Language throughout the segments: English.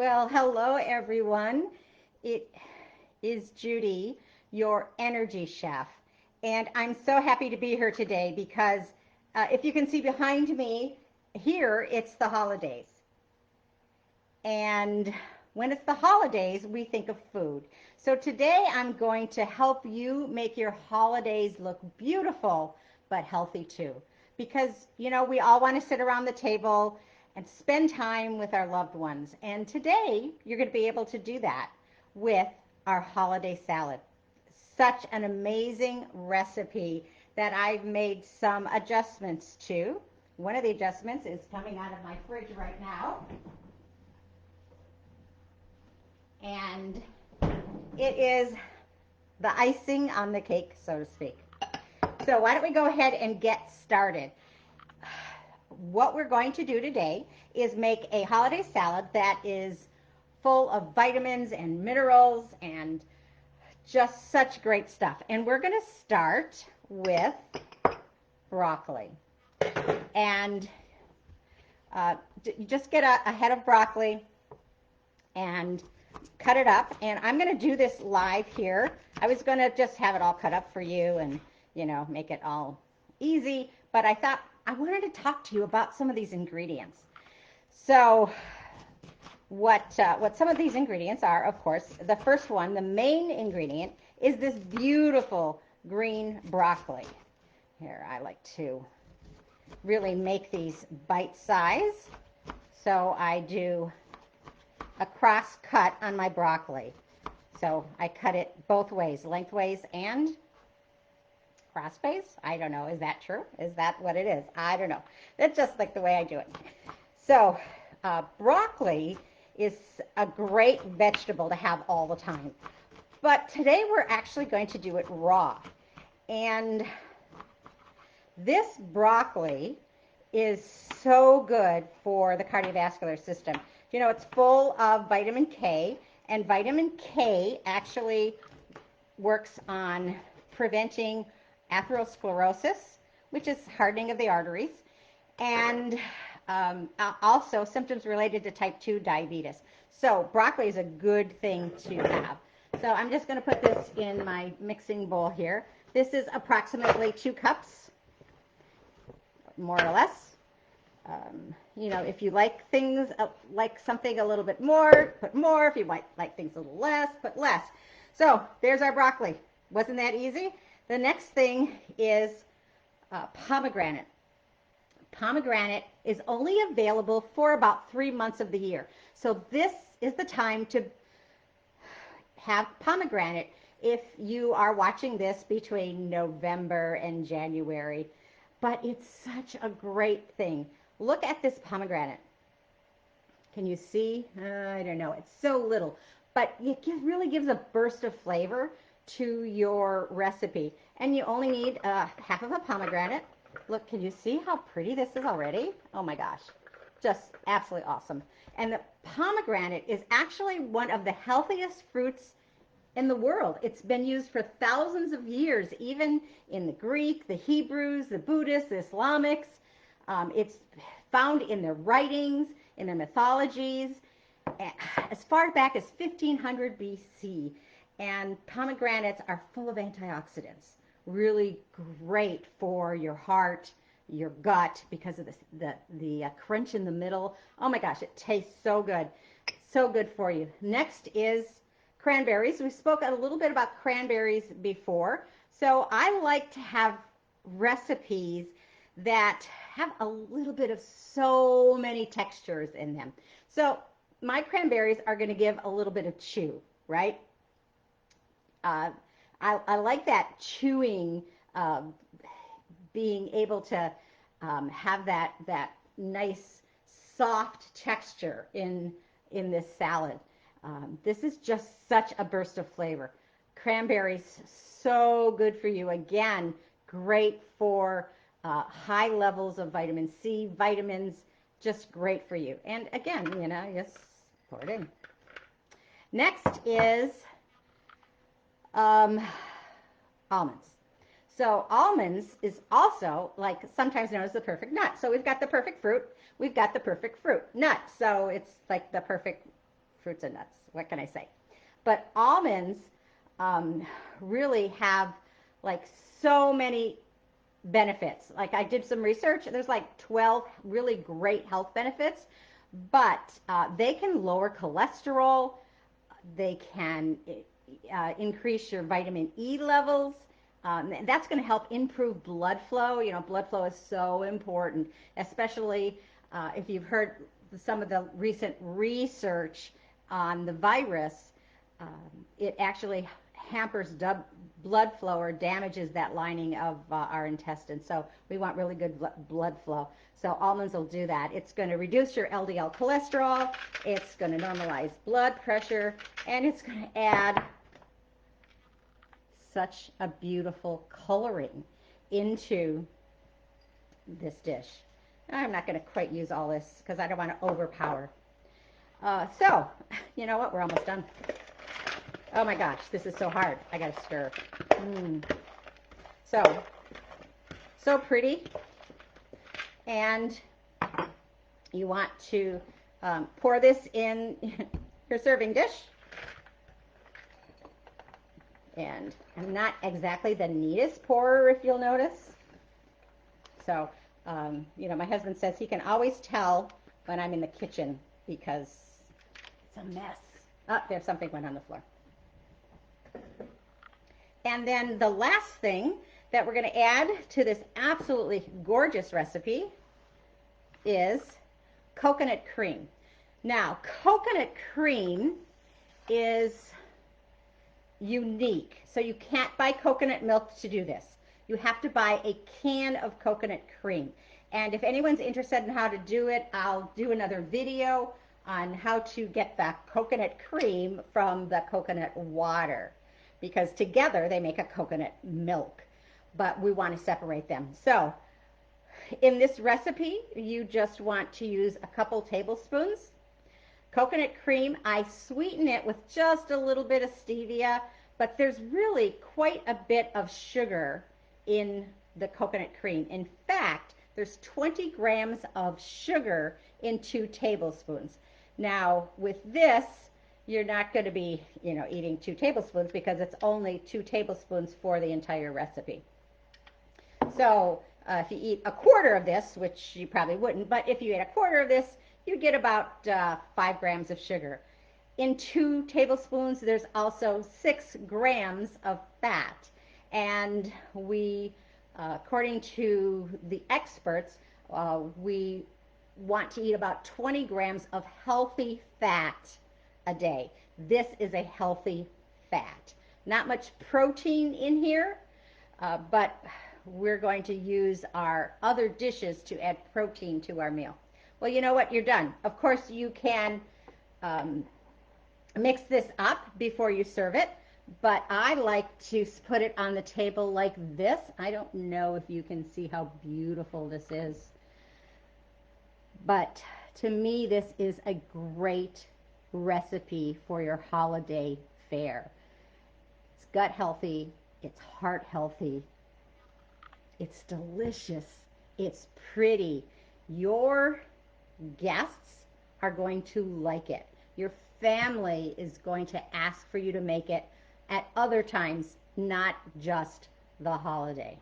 Well, hello everyone. It is Judy, your energy chef. And I'm so happy to be here today because if you can see behind me here, it's the holidays. And when it's the holidays, we think of food. So today I'm going to help you make your holidays look beautiful, but healthy too. Because, we all want to sit around the table and spend time with our loved ones. And today you're going to be able to do that with our holiday salad. Such an amazing recipe that I've made some adjustments to. One of the adjustments is coming out of my fridge right now. And it is the icing on the cake, so to speak. So why don't we go ahead and get started. What we're going to do today is make a holiday salad that is full of vitamins and minerals and just such great stuff. And we're going to start with broccoli. And you just get a head of broccoli and cut it up. And I'm going to do this live here. I was going to just have it all cut up for you and, make it all easy. But I thought I wanted to talk to you about some of these ingredients. So what some of these ingredients are, of course, the first one, the main ingredient, is this beautiful green broccoli. Here, I like to really make these bite size. So I do a cross cut on my broccoli. So I cut it both ways, lengthways and crossways. I don't know. Is that true? Is that what it is? I don't know. That's just like the way I do it. So broccoli is a great vegetable to have all the time. But today we're actually going to do it raw. And this broccoli is so good for the cardiovascular system. It's full of vitamin K, and vitamin K actually works on preventing atherosclerosis, which is hardening of the arteries, and also symptoms related to type 2 diabetes. So broccoli is a good thing to have. So I'm just going to put this in my mixing bowl here. This is approximately 2 cups, more or less. If you like things, like something a little bit more, put more. If you like things a little less, put less. So there's our broccoli. Wasn't that easy? The next thing is pomegranate. Pomegranate is only available for about 3 months of the year. So this is the time to have pomegranate if you are watching this between November and January. But it's such a great thing. Look at this pomegranate. Can you see? I don't know. It's so little. But it really gives a burst of flavor to your recipe. And you only need half of a pomegranate. Look, can you see how pretty this is already? Oh my gosh. Just absolutely awesome. And the pomegranate is actually one of the healthiest fruits in the world. It's been used for thousands of years, even in the Greek, the Hebrews, the Buddhists, the Islamics. It's found in their writings, in their mythologies, as far back as 1500 BC. And pomegranates are full of antioxidants. Really great for your heart, your gut, because of the crunch in the middle. Oh my gosh, it tastes so good. So good for you. Next is cranberries. We spoke a little bit about cranberries before. So I like to have recipes that have a little bit of so many textures in them. So my cranberries are going to give a little bit of chew, right? I like that chewing, being able to have that nice soft texture in this salad. This is just such a burst of flavor. Cranberries, so good for you. Again, great for high levels of vitamin C, vitamins, just great for you. And again, just pour it in. Next is almonds. So almonds is also sometimes known as the perfect nut. So we've got the perfect fruit, we've got the perfect fruit nut. So it's like the perfect fruits and nuts. What can I say? But almonds really have like so many benefits. Like I did some research, there's like 12 really great health benefits, but they can lower cholesterol, they can increase your vitamin E levels. That's going to help improve blood flow. You know, blood flow is so important, especially if you've heard some of the recent research on the virus. It actually hampers blood flow or damages that lining of our intestines. So we want really good blood flow. So almonds will do that. It's going to reduce your LDL cholesterol. It's going to normalize blood pressure. And it's going to add such a beautiful coloring into this dish. I'm not going to quite use all this because I don't want to overpower. So, you know what? We're almost done. Oh my gosh, this is so hard. I got to stir. So pretty. And you want to pour this in your serving dish. And I'm not exactly the neatest pourer, if you'll notice. So, you know, my husband says he can always tell when I'm in the kitchen because it's a mess. Oh, there's something went on the floor. And then the last thing that we're going to add to this absolutely gorgeous recipe is coconut cream. Now, coconut cream is unique. So you can't buy coconut milk to do this. You have to buy a can of coconut cream. And if anyone's interested in how to do it, I'll do another video on how to get the coconut cream from the coconut water, because together they make a coconut milk, but we want to separate them. So in this recipe, you just want to use a couple tablespoons coconut cream. I sweeten it with just a little bit of stevia, but there's really quite a bit of sugar in the coconut cream. In fact, there's 20 grams of sugar in 2 tablespoons. Now, with this, you're not going to be, you know, eating 2 tablespoons because it's only 2 tablespoons for the entire recipe. So if you eat a quarter of this, which you probably wouldn't, but if you ate a quarter of this, you get about 5 grams of sugar. In 2 tablespoons, there's also 6 grams of fat. And we, according to the experts, we want to eat about 20 grams of healthy fat a day. This is a healthy fat. Not much protein in here, but we're going to use our other dishes to add protein to our meal. Well, you know what? You're done. Of course, you can mix this up before you serve it, but I like to put it on the table like this. I don't know if you can see how beautiful this is, but to me, this is a great recipe for your holiday fare. It's gut healthy, it's heart healthy, it's delicious, it's pretty. Your guests are going to like it. Your family is going to ask for you to make it at other times, not just the holiday.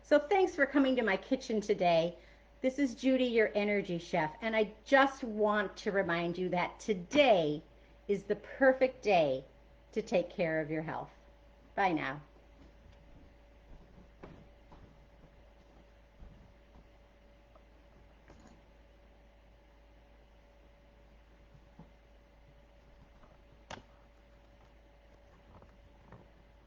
So thanks for coming to my kitchen today. This is Judy, your energy chef, and I just want to remind you that today is the perfect day to take care of your health. Bye now.